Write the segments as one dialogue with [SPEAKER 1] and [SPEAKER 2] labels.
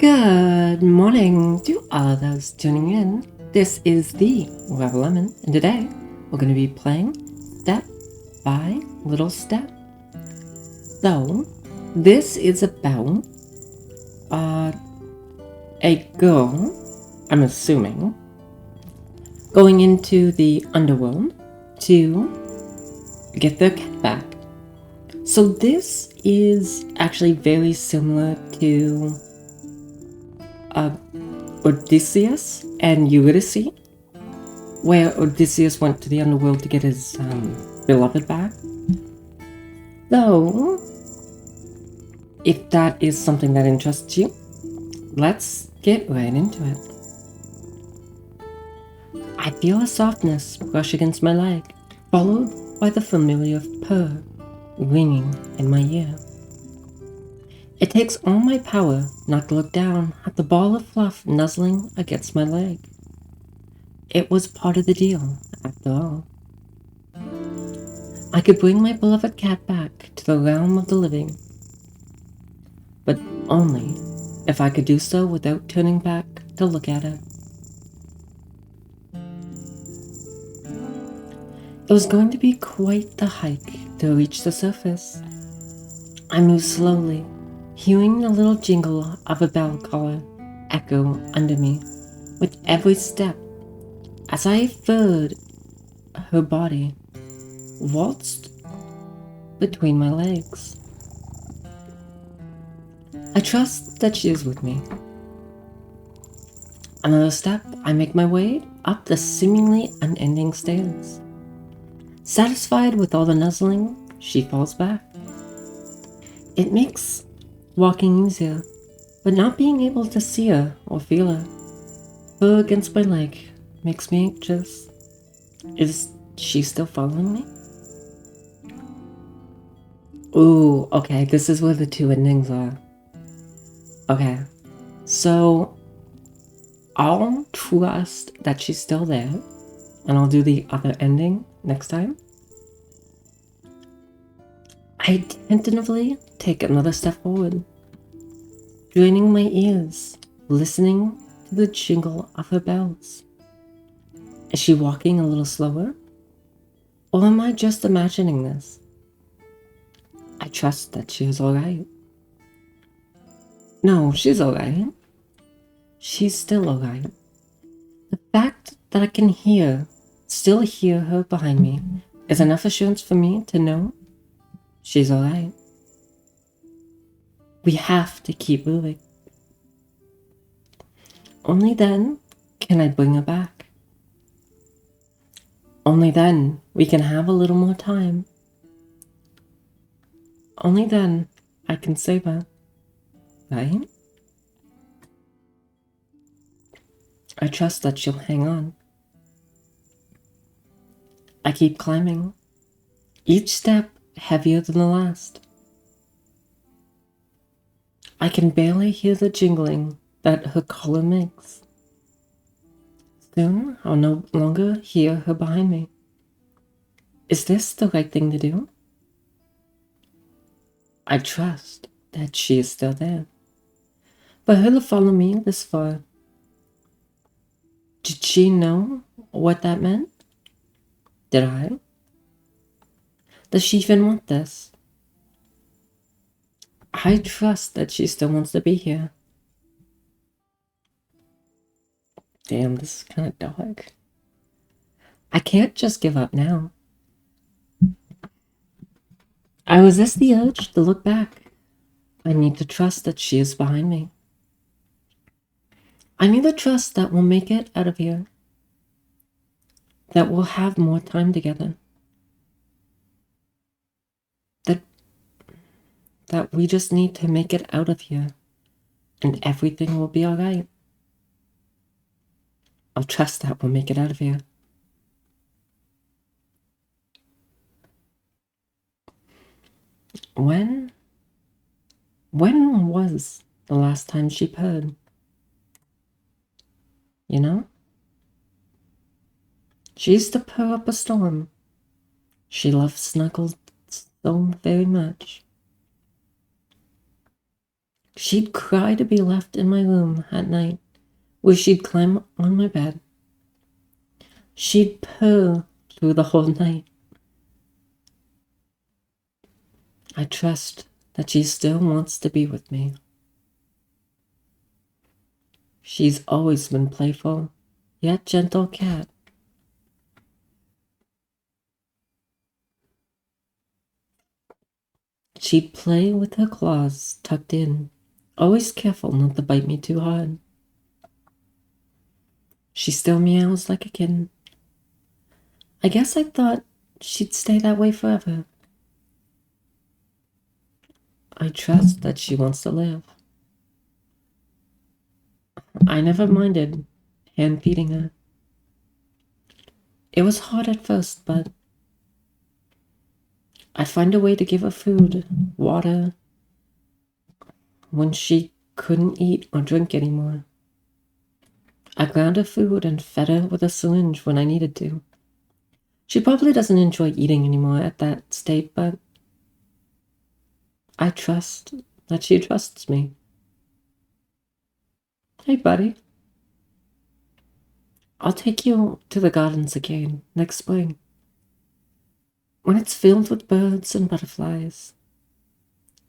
[SPEAKER 1] Good morning to all of those tuning in. This is the Rebel Lemon, and today we're going to be playing Step by Little Step. So, this is about a girl, I'm assuming, going into the underworld to get their cat back. So this is actually very similar to Odysseus and Eurydice, where Odysseus went to the underworld to get his beloved back. So, if that is something that interests you, let's get right into it. I feel a softness brush against my leg, followed by the familiar purr ringing in my ear. It takes all my power not to look down at the ball of fluff nuzzling against my leg. It was part of the deal, after all. I could bring my beloved cat back to the realm of the living, but only if I could do so without turning back to look at her. It was going to be quite the hike to reach the surface. I moved slowly, hearing the little jingle of a bell collar echo under me with every step as I felt her body waltzed between my legs. I trust that she is with me. Another step, I make my way up the seemingly unending stairs. Satisfied with all the nuzzling, she falls back. It makes walking easier, but not being able to see her or feel her fur against my leg makes me anxious. Is she still following me? Ooh, okay, this is where the two endings are. Okay, so I'll trust that she's still there, and I'll do the other ending next time. I tentatively take another step forward, straining my ears, listening to the jingle of her bells. Is she walking a little slower? Or am I just imagining this? I trust that she is alright. No, she's alright. She's still alright. The fact that I can still hear her behind me, is enough assurance for me to know she's alright. We have to keep moving. Only then can I bring her back. Only then we can have a little more time. Only then I can save her, right? I trust that she'll hang on. I keep climbing, each step heavier than the last. I can barely hear the jingling that her collar makes. Soon I'll no longer hear her behind me. Is this the right thing to do? I trust that she is still there. For her to follow me this far, did she know what that meant? Did I? Does she even want this? I trust that she still wants to be here. Damn, this is kind of dark. I can't just give up now. I resist the urge to look back. I need to trust that she is behind me. I need to trust that we'll make it out of here. That we'll have more time together. That we just need to make it out of here. And everything will be alright. I'll trust that we'll make it out of here. When was the last time she purred? You know? She used to purr up a storm. She loved snuggles so very much. She'd cry to be left in my room at night, where she'd climb on my bed. She'd purr through the whole night. I trust that she still wants to be with me. She's always been playful, yet gentle cat. She'd play with her claws tucked in, always careful not to bite me too hard. She still meows like a kitten. I guess I thought she'd stay that way forever. I trust that she wants to live. I never minded hand feeding her. It was hard at first, but I find a way to give her food, water, when she couldn't eat or drink anymore. I ground her food and fed her with a syringe when I needed to. She probably doesn't enjoy eating anymore at that state, but I trust that she trusts me. Hey, buddy. I'll take you to the gardens again next spring, when it's filled with birds and butterflies.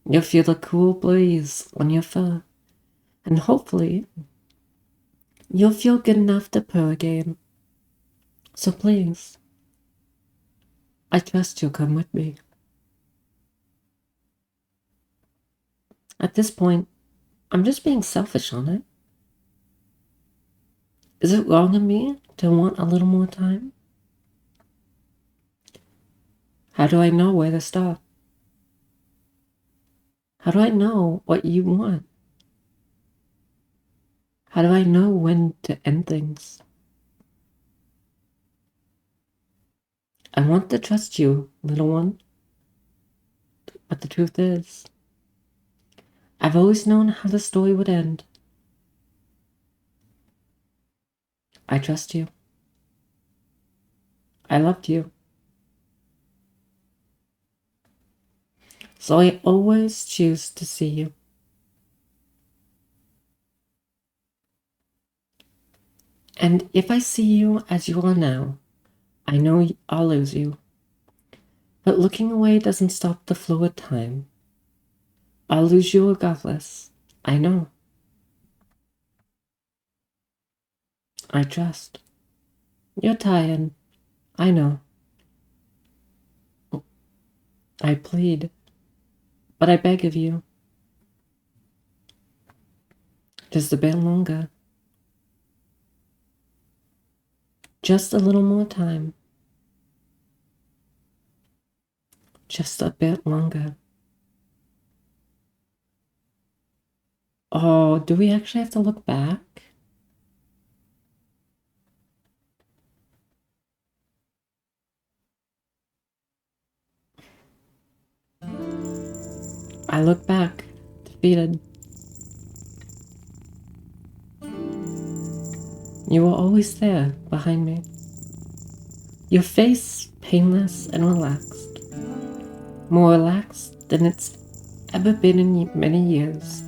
[SPEAKER 1] You'll feel the cool breeze on your fur, and hopefully you'll feel good enough to purr again. So please, I trust you'll come with me. At this point, I'm just being selfish on it. Is it wrong of me to want a little more time? How do I know where to stop? How do I know what you want? How do I know when to end things? I want to trust you, little one. But the truth is, I've always known how the story would end. I trust you. I loved you. So I always choose to see you. And if I see you as you are now, I know I'll lose you. But looking away doesn't stop the flow of time. I'll lose you regardless. I know. I trust. You're tired. I know. I plead. But I beg of you. Just a bit longer. Just a little more time. Just a bit longer. Oh, do we actually have to look back? I look back, defeated. You were always there, behind me. Your face painless and relaxed. More relaxed than it's ever been in many years.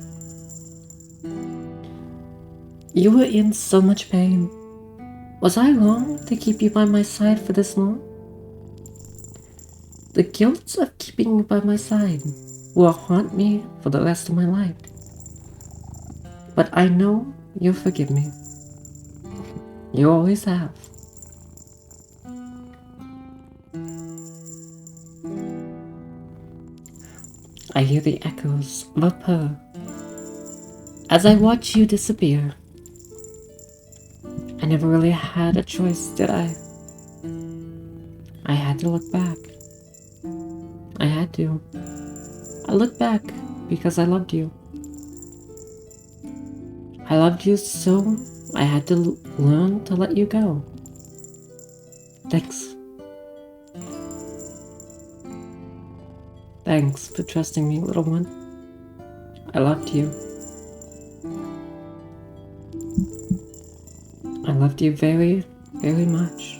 [SPEAKER 1] You were in so much pain. Was I wrong to keep you by my side for this long? The guilt of keeping you by my side will haunt me for the rest of my life. But I know you'll forgive me. You always have. I hear the echoes of a purr as I watch you disappear. I never really had a choice, did I? I had to look back. I had to. I looked back because I loved you. I loved you so I had to learn to let you go. Thanks. Thanks for trusting me, little one. I loved you. I loved you very, very much.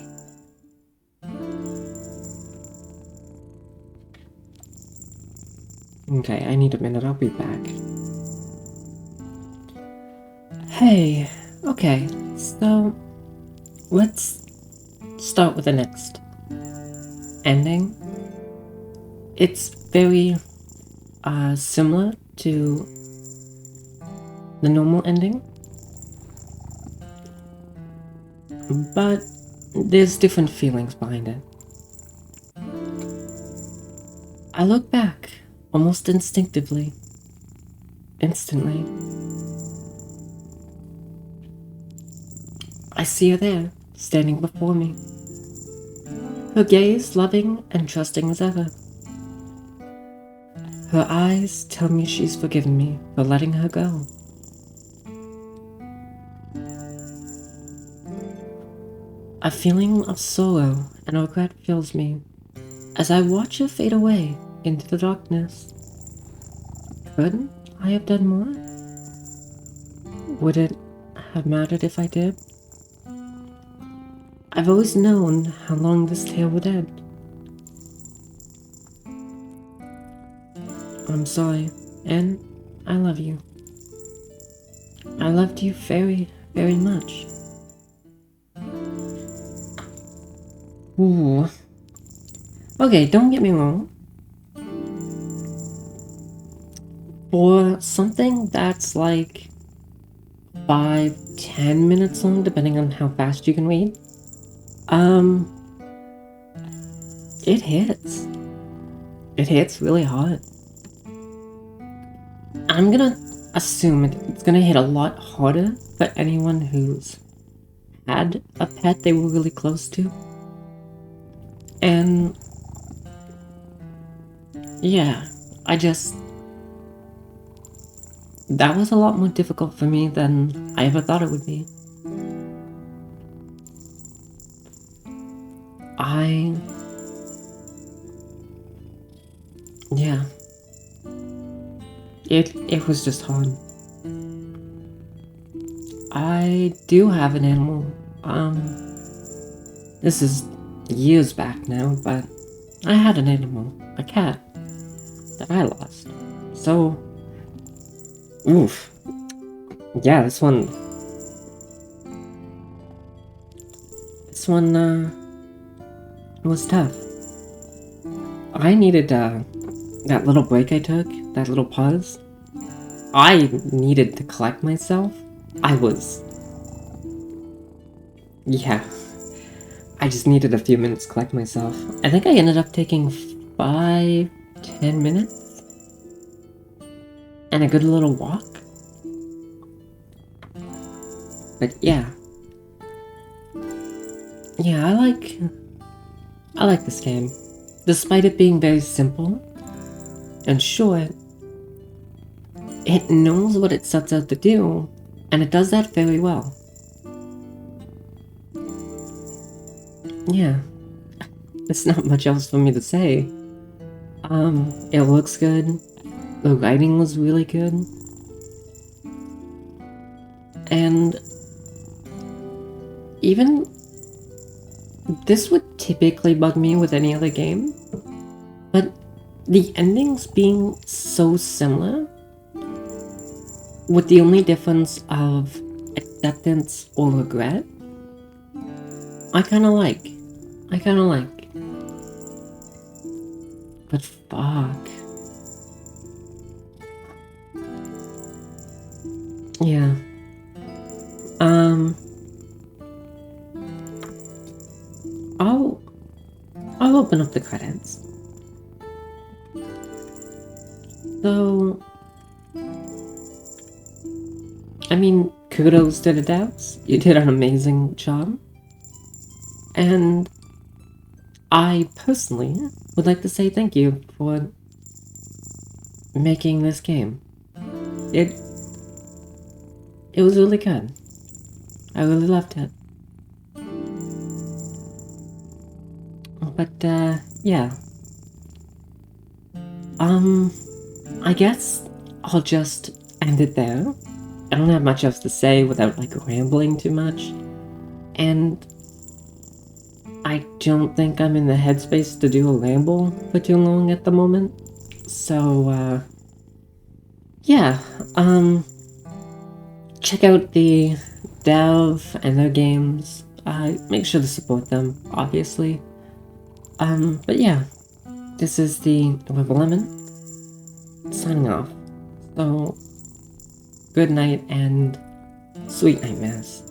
[SPEAKER 1] Okay, I need a minute. I'll be back. Hey, okay, so let's start with the next ending. It's very similar to the normal ending, but there's different feelings behind it. I look back almost instinctively, instantly. I see her there, standing before me. Her gaze loving and trusting as ever. Her eyes tell me she's forgiven me for letting her go. A feeling of sorrow and regret fills me as I watch her fade away into the darkness. Could I have done more? Would it have mattered if I did? I've always known how long this tale would end. I'm sorry, and I love you. I loved you very, very much. Ooh. Okay, don't get me wrong. For something that's like 5-10 minutes long, depending on how fast you can read, it hits. It hits really hard. I'm gonna assume it's gonna hit a lot harder for anyone who's had a pet they were really close to. And yeah, that was a lot more difficult for me than I ever thought it would be. Yeah. It was just hard. I do have an animal. This is years back now, but I had an animal, a cat, that I lost. So, oof. Yeah, this one, was tough. I needed, that little break I took, that little pause. I needed to collect myself. Yeah. I just needed a few minutes to collect myself. I think I ended up taking 5-10 minutes. And a good little walk. But yeah. Yeah, I like this game. Despite it being very simple and short, it knows what it sets out to do, and it does that very well. Yeah. There's not much else for me to say. It looks good. The writing was really good. And even this would typically bug me with any other game, but the endings being so similar, with the only difference of acceptance or regret, I kinda like. But fuck. Yeah. I'll open up the credits. So, I mean, kudos to the devs. You did an amazing job. And I personally would like to say thank you for making this game. It was really good. I really loved it. But, yeah. I guess I'll just end it there. I don't have much else to say without, like, rambling too much. And I don't think I'm in the headspace to do a ramble for too long at the moment. So, yeah, check out the dev and their games. Make sure to support them, obviously. But yeah, this is the River Lemon signing off. So, good night and sweet nightmares.